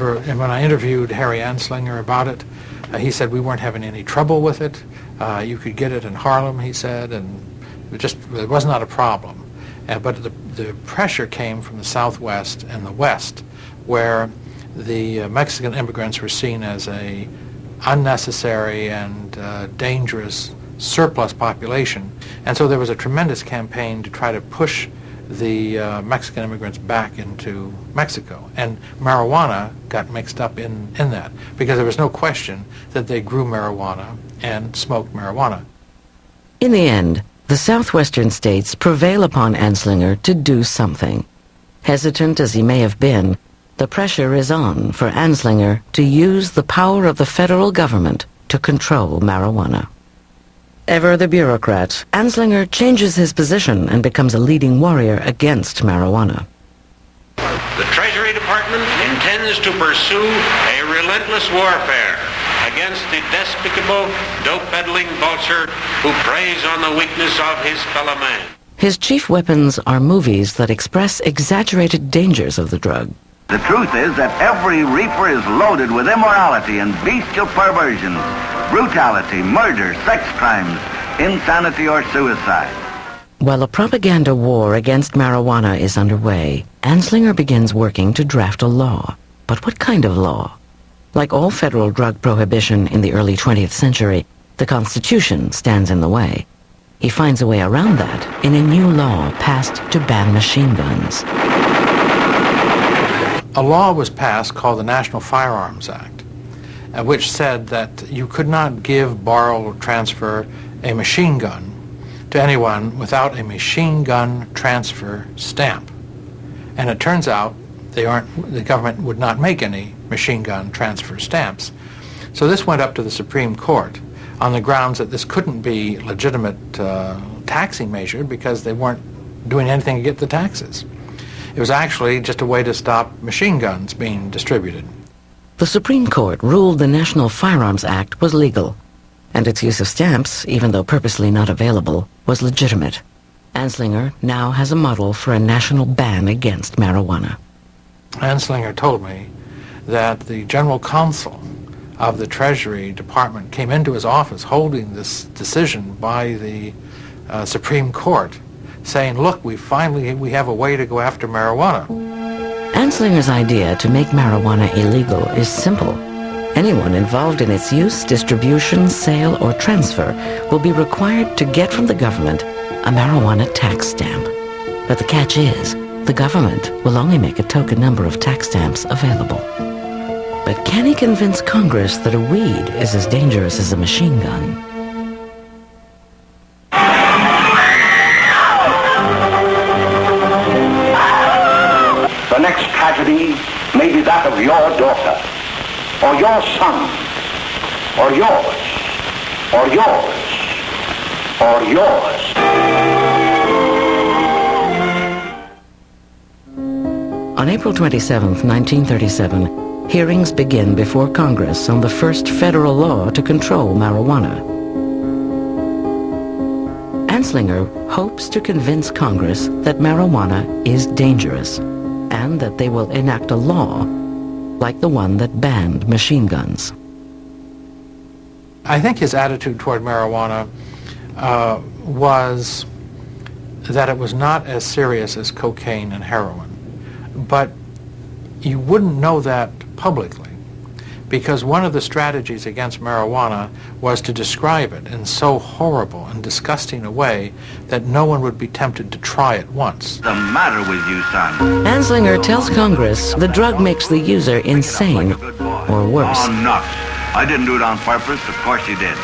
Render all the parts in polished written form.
And when I interviewed Harry Anslinger about it, he said we weren't having any trouble with it. You could get it in Harlem, he said, and it was not a problem. But the pressure came from the Southwest and the West, where the Mexican immigrants were seen as a unnecessary and dangerous surplus population. And so there was a tremendous campaign to try to push the Mexican immigrants back into Mexico. And marijuana got mixed up in that, because there was no question that they grew marijuana and smoked marijuana. In the end, the southwestern states prevail upon Anslinger to do something. Hesitant as he may have been, the pressure is on for Anslinger to use the power of the federal government to control marijuana. Ever the bureaucrat, Anslinger changes his position and becomes a leading warrior against marijuana. The Treasury Department intends to pursue a relentless warfare against the despicable, dope-peddling vulture who preys on the weakness of his fellow man. His chief weapons are movies that express exaggerated dangers of the drug. The truth is that every reefer is loaded with immorality and bestial perversions, brutality, murder, sex crimes, insanity, or suicide. While a propaganda war against marijuana is underway, Anslinger begins working to draft a law. But what kind of law? Like all federal drug prohibition in the early 20th century, the Constitution stands in the way. He finds a way around that in a new law passed to ban machine guns. A law was passed called the National Firearms Act, which said that you could not give, borrow, or transfer a machine gun to anyone without a machine gun transfer stamp. And it turns out the government would not make any machine gun transfer stamps. So this went up to the Supreme Court on the grounds that this couldn't be legitimate taxing measure because they weren't doing anything to get the taxes. It was actually just a way to stop machine guns being distributed. The Supreme Court ruled the National Firearms Act was legal, and its use of stamps, even though purposely not available, was legitimate. Anslinger now has a model for a national ban against marijuana. Anslinger told me that the general counsel of the Treasury Department came into his office holding this decision by the Supreme Court, saying, look, we have a way to go after marijuana. Anslinger's idea to make marijuana illegal is simple. Anyone involved in its use, distribution, sale, or transfer will be required to get from the government a marijuana tax stamp. But the catch is, the government will only make a token number of tax stamps available. But can he convince Congress that a weed is as dangerous as a machine gun? The next tragedy may be that of your daughter, or your son, or yours, or yours, or yours. On April 27, 1937, hearings begin before Congress on the first federal law to control marijuana. Anslinger hopes to convince Congress that marijuana is dangerous and that they will enact a law like the one that banned machine guns. I think his attitude toward marijuana was that it was not as serious as cocaine and heroin. But you wouldn't know that publicly, because one of the strategies against marijuana was to describe it in so horrible and disgusting a way that no one would be tempted to try it once. What's the matter with you, son? Anslinger tells Congress the drug makes the user insane, or worse. Oh, nuts. I didn't do it on purpose. Of course you did.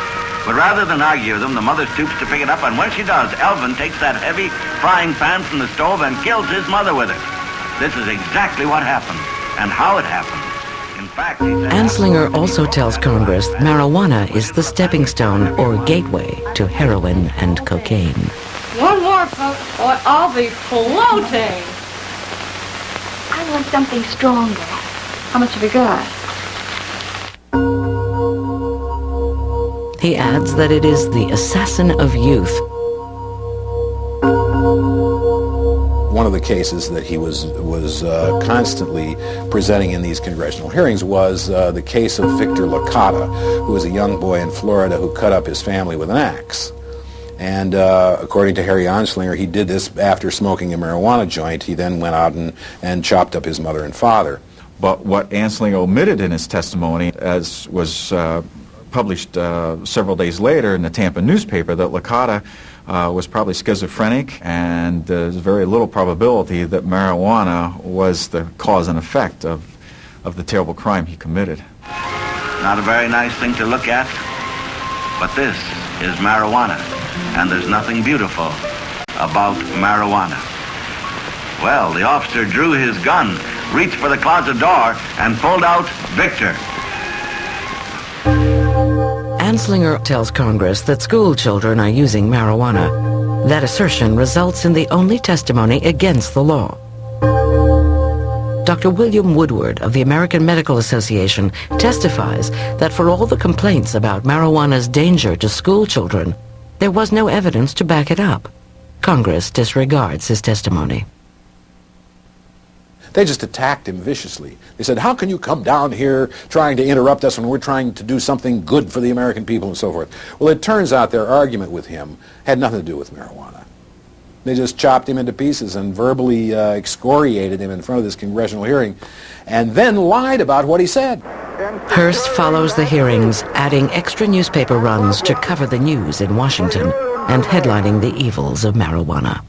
But rather than argue with them, the mother stoops to pick it up, and when she does, Elvin takes that heavy frying pan from the stove and kills his mother with it. This is exactly what happened, and how it happened. In fact, he said... Anslinger also tells Congress marijuana is the stepping stone or gateway to heroin and cocaine. One more, folks, or I'll be floating. I want something stronger. How much have you got? He adds that it is the assassin of youth. One of the cases that he was constantly presenting in these congressional hearings was the case of Victor Licata, who was a young boy in Florida who cut up his family with an axe. And according to Harry Anslinger, he did this after smoking a marijuana joint. He then went out and chopped up his mother and father. But what Anslinger omitted in his testimony, as was published several days later in the Tampa newspaper, that Licata was probably schizophrenic, and there's very little probability that marijuana was the cause and effect of the terrible crime he committed. Not a very nice thing to look at, but this is marijuana, and there's nothing beautiful about marijuana. Well, the officer drew his gun, reached for the closet door, and pulled out Victor. Anslinger tells Congress that school children are using marijuana. That assertion results in the only testimony against the law. Dr. William Woodward of the American Medical Association testifies that for all the complaints about marijuana's danger to school children, there was no evidence to back it up. Congress disregards his testimony. They just attacked him viciously. They said, how can you come down here trying to interrupt us when we're trying to do something good for the American people and so forth? Well, it turns out their argument with him had nothing to do with marijuana. They just chopped him into pieces and verbally excoriated him in front of this congressional hearing and then lied about what he said. Hearst follows the hearings, adding extra newspaper runs to cover the news in Washington and headlining the evils of marijuana.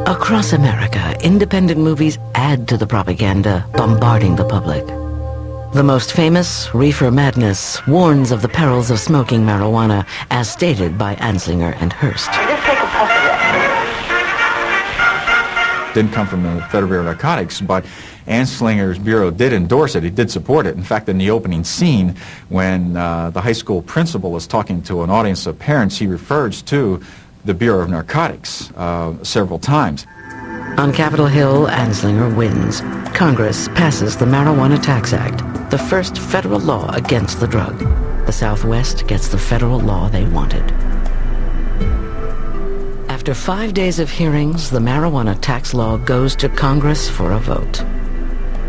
Across America, independent movies add to the propaganda, bombarding the public. The most famous, Reefer Madness, warns of the perils of smoking marijuana, as stated by Anslinger and Hearst. Just take a puff of Didn't come from the Federal Bureau of Narcotics, but Anslinger's bureau did endorse it. He did support it. In fact, in the opening scene, when the high school principal is talking to an audience of parents, he refers to the Bureau of Narcotics several times. On Capitol Hill, Anslinger wins. Congress passes the Marijuana Tax Act, the first federal law against the drug. The Southwest gets the federal law they wanted. After 5 days of hearings, the marijuana tax law goes to Congress for a vote.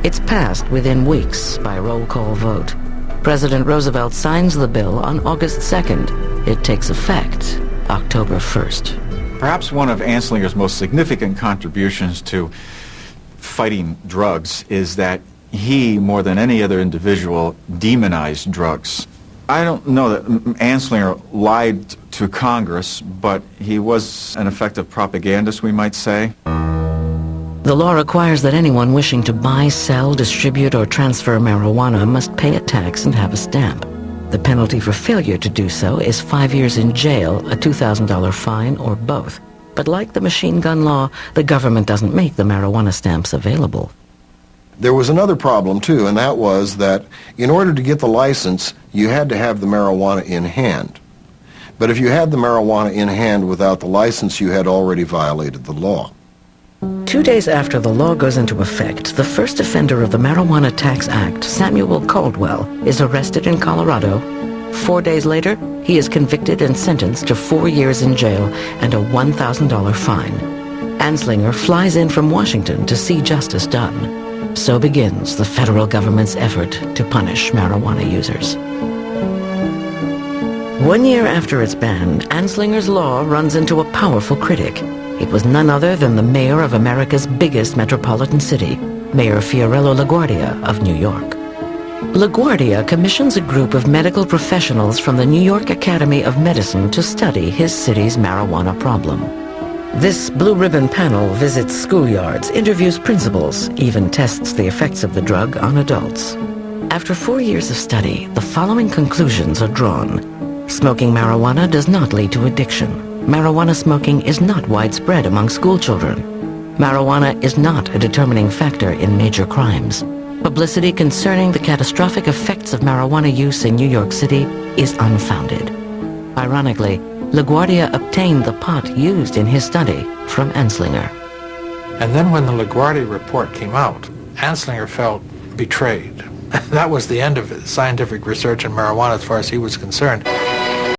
It's passed within weeks by roll call vote. President Roosevelt signs the bill on August 2nd. It takes effect October 1st. Perhaps one of Anslinger's most significant contributions to fighting drugs is that he, more than any other individual, demonized drugs. I don't know that Anslinger lied to Congress, but he was an effective propagandist, we might say. The law requires that anyone wishing to buy, sell, distribute, or transfer marijuana must pay a tax and have a stamp. The penalty for failure to do so is 5 years in jail, a $2,000 fine, or both. But like the machine gun law, the government doesn't make the marijuana stamps available. There was another problem, too, and that was that in order to get the license, you had to have the marijuana in hand. But if you had the marijuana in hand without the license, you had already violated the law. 2 days after the law goes into effect, the first offender of the Marijuana Tax Act, Samuel Caldwell, is arrested in Colorado. 4 days later, he is convicted and sentenced to 4 years in jail and a $1,000 fine. Anslinger flies in from Washington to see justice done. So begins the federal government's effort to punish marijuana users. 1 year after it's banned, Anslinger's law runs into a powerful critic. It was none other than the mayor of America's biggest metropolitan city, Mayor Fiorello LaGuardia of New York. LaGuardia commissions a group of medical professionals from the New York Academy of Medicine to study his city's marijuana problem. This blue ribbon panel visits schoolyards, interviews principals, even tests the effects of the drug on adults. After 4 years of study, the following conclusions are drawn. Smoking marijuana does not lead to addiction. Marijuana smoking is not widespread among school children. Marijuana is not a determining factor in major crimes. Publicity concerning the catastrophic effects of marijuana use in New York City is unfounded. Ironically, LaGuardia obtained the pot used in his study from Anslinger. And then when the LaGuardia report came out, Anslinger felt betrayed. That was the end of his scientific research in marijuana as far as he was concerned.